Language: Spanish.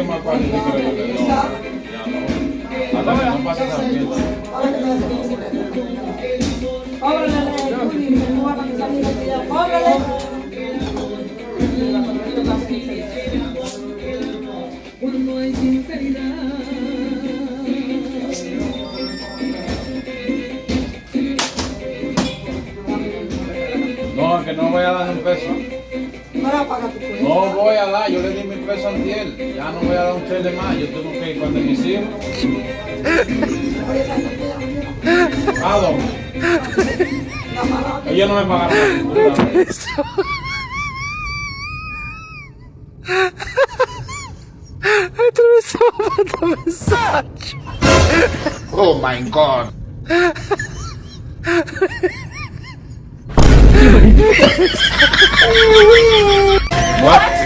que más para decir que yo le doy. Ya no. Hasta que no pase esa fiesta. Cóbrale, Juli, no va a pasar ni la vida. Cóbrale. Cuando hay sinceridad. No, que no voy a dar un peso. Ahora paga tu cuenta. No voy a dar, yo le di 1000 pesos a Antiel. Ya no voy a dar un tel de más. Yo tengo que ir cuando mis hijos. ¿A dónde? Ellos no me pagaron la pintura. Oh my god. What?